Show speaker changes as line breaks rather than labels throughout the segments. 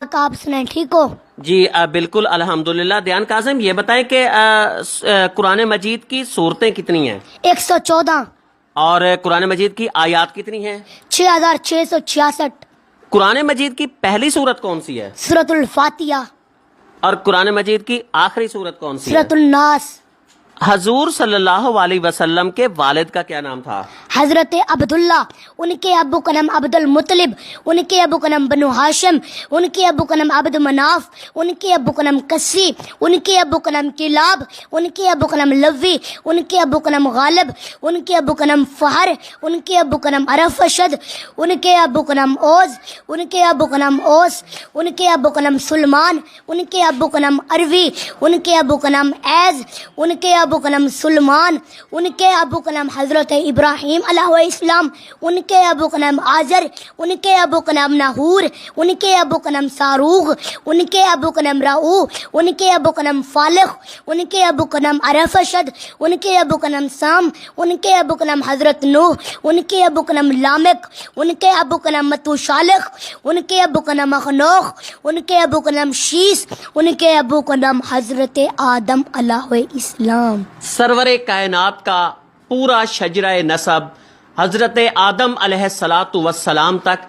آپ سنائیں، ٹھیک ہو؟
جی بالکل الحمدللہ۔ دیان کاظم یہ بتائیں کہ قرآن مجید کی سورتیں کتنی ہیں؟
114،
اور قرآن مجید کی آیات کتنی ہیں؟
6666۔
قرآن مجید کی پہلی سورت کون سی ہے؟
سورۃ الفاتحہ۔
اور قرآن مجید کی آخری سورت کون سی ہے؟
سورۃ الناس۔
حضور صلی اللہ علیہ وسلم کے والد کا کیا نام تھا؟
حضرت عبداللہ، ان کے ابو کا نام عبد المطلب، ان کے ابو کا نام بنو ہاشم، ان کے ابو کا نام عبد مناف، ان کے ابو کا نام کسی، ان کے ابو کا نام کلاب، ان کے ابو کا نام لوی، ان کے ابو کا نام غالب، ان کے ابو کا نام فہر، ان کے ابو کا نام ارفشد، ان کے ابو کا نام اوز، ان کے ابو کا نام اوس، ان کے ابو کا نام سلمان، ان کے ابو کا نام اروی، ان کے ابو کا نام ایز، ان کے ابو کا نام سلمان، ان کے ابو کا نام حضرت ابراہیم علیہ السلام، ان کے ابو کا نام آزر، ان کے ابو کا نام ناہور، ان کے ابو کا نام ساروغ، ان کے ابو کا نام راؤ، ان کے ابو کا نام فالخ، ان کے ابو کا نام ارفشد، ان کے ابو کا نام سام، ان کے ابو کا نام حضرت نوح، ان کے ابو کا نام لامک، ان کے ابو کا نام متوشالخ، ان کے ابو کا نام اخنوخ، ان کے ابو کا نام شیس، ان کے ابو کا نام حضرت آدم علیہ السلام۔
سرور کائنات کا پورا شجرہ نسب حضرت آدم علیہ السلام تک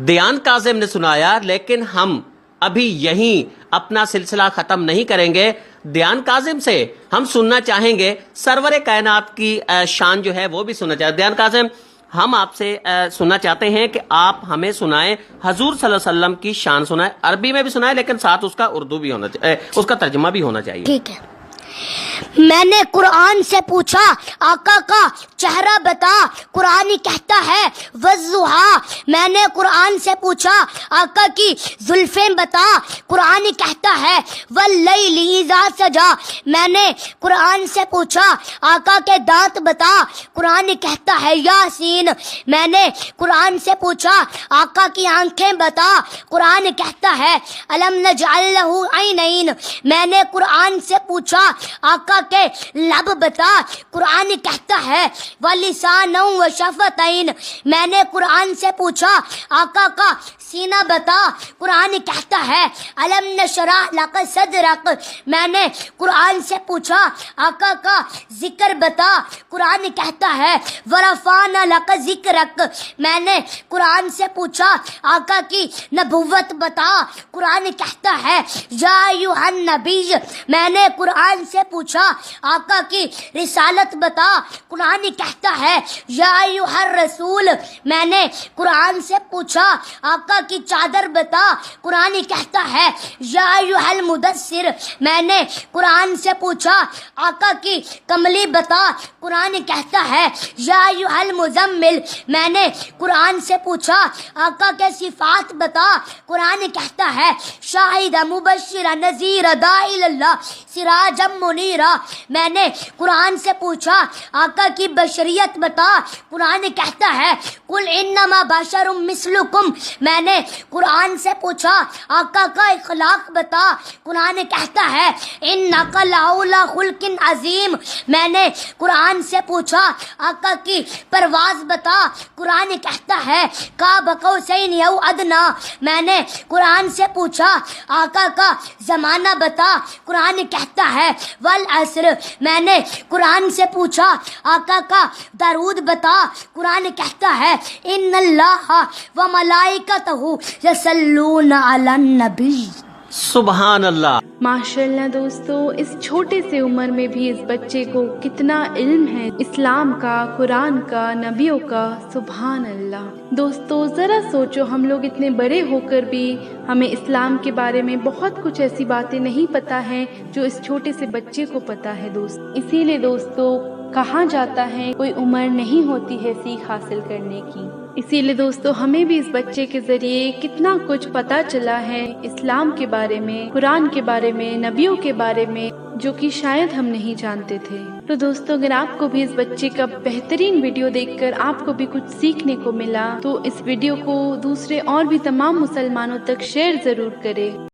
دیان کاظم نے سنایا، لیکن ہم ابھی یہیں اپنا سلسلہ ختم نہیں کریں گے۔ دیان کاظم سے ہم سننا چاہیں گے سرور کائنات کی شان جو ہے وہ بھی سننا چاہیں۔ دیان کاظم، ہم آپ سے سننا چاہتے ہیں کہ آپ ہمیں سنائیں، حضور صلی اللہ علیہ وسلم کی شان سنائیں، عربی میں بھی سنائیں لیکن ساتھ اس کا اردو بھی ہونا چاہیے، اس کا ترجمہ بھی ہونا چاہیے۔
ٹھیک ہے۔ میں نے قرآن سے پوچھا آقا کا چہرہ بتا، قرآن کہتا ہے والضحیٰ۔ میں نے قرآن سے پوچھا آقا کی زلفیں بتا، قرآن کہتا ہے واللیل اذا سجا۔ میں نے قرآن سے پوچھا آقا کے دانت بتا، قرآن کہتا ہے یاسین۔ میں نے قرآن سے پوچھا آقا کی آنکھیں بتا، قرآن کہتا ہے الم نجعل لہ عینین۔ میں نے قرآن سے پوچھا آقا کے لب بتا، قرآن کہتا ہے وَلِسَانًا وَشَفَتَيْن۔ میں نے قرآن سے پوچھا آقا کا سینہ بتا، قرآن کہتا ہے الم نشرح لک صدرک۔ میں نے قرآن سے پوچھا آقا کا ذکر بتا، قرآن کہتا ہے ورفعنا لک ذکرک۔ میں نے قرآن سے پوچھا آقا کی نبوت بتا، قرآن کہتا ہے یا ایھا النبی۔ میں نے قرآن سے پوچھا آقا کی رسالت بتا، قرآن کہتا ہے یا ایھا الرسول۔ میں نے قرآن سے پوچھا آقا کی چادر بتا، قرآن کہتا ہے یا ایھا المدثر۔ میں نے قرآن سے پوچھا آقا کی کملی بتا، قرآن کہتا ہے یا ایھا المزمل۔ میں نے قرآن سے پوچھا آقا کے صفات بتا، قرآن کہتا ہے شاہدا مبشرا نذیرا داعی اللہ سراجا منیرا۔ میں نے قرآن سے پوچھا آقا کی بشریت بتا، قرآن کہتا ہے قل انما بشر مثلکم۔ میں نے قرآن سے پوچھا آقا کا اخلاق بتا، قرآن کہتا ہے انک لعلی خلق عظیم۔ میں نے قرآن سے پوچھا آقا کی پرواز بتا، قرآن کہتا ہے قاب قوسین او ادنی۔ میں نے قرآن سے پوچھا آقا کا زمانہ بتا، قرآن کہتا ہے والعصر۔ میں نے قرآن سے پوچھا آقا کا درود بتا، قرآن کہتا ہے ان اللہ و ملائکتہ یصلون علی النبی۔
سبحان اللہ۔
ماشاءاللہ دوستو، اس چھوٹے سے عمر میں بھی اس بچے کو کتنا علم ہے اسلام کا، قرآن کا، نبیوں کا۔ سبحان اللہ۔ دوستو ذرا سوچو، ہم لوگ اتنے بڑے ہو کر بھی ہمیں اسلام کے بارے میں بہت کچھ ایسی باتیں نہیں پتہ ہیں جو اس چھوٹے سے بچے کو پتہ ہے دوست۔ اسی لیے دوستو کہا جاتا ہے کوئی عمر نہیں ہوتی ہے سیکھ حاصل کرنے کی۔ اسی لیے دوستو ہمیں بھی اس بچے کے ذریعے کتنا کچھ پتا چلا ہے اسلام کے بارے میں، قرآن کے بارے میں، نبیوں کے بارے میں، جو کہ شاید ہم نہیں جانتے تھے۔ تو دوستو اگر آپ کو بھی اس بچے کا بہترین ویڈیو دیکھ کر آپ کو بھی کچھ سیکھنے کو ملا تو اس ویڈیو کو دوسرے اور بھی تمام مسلمانوں تک شیئر ضرور کریں۔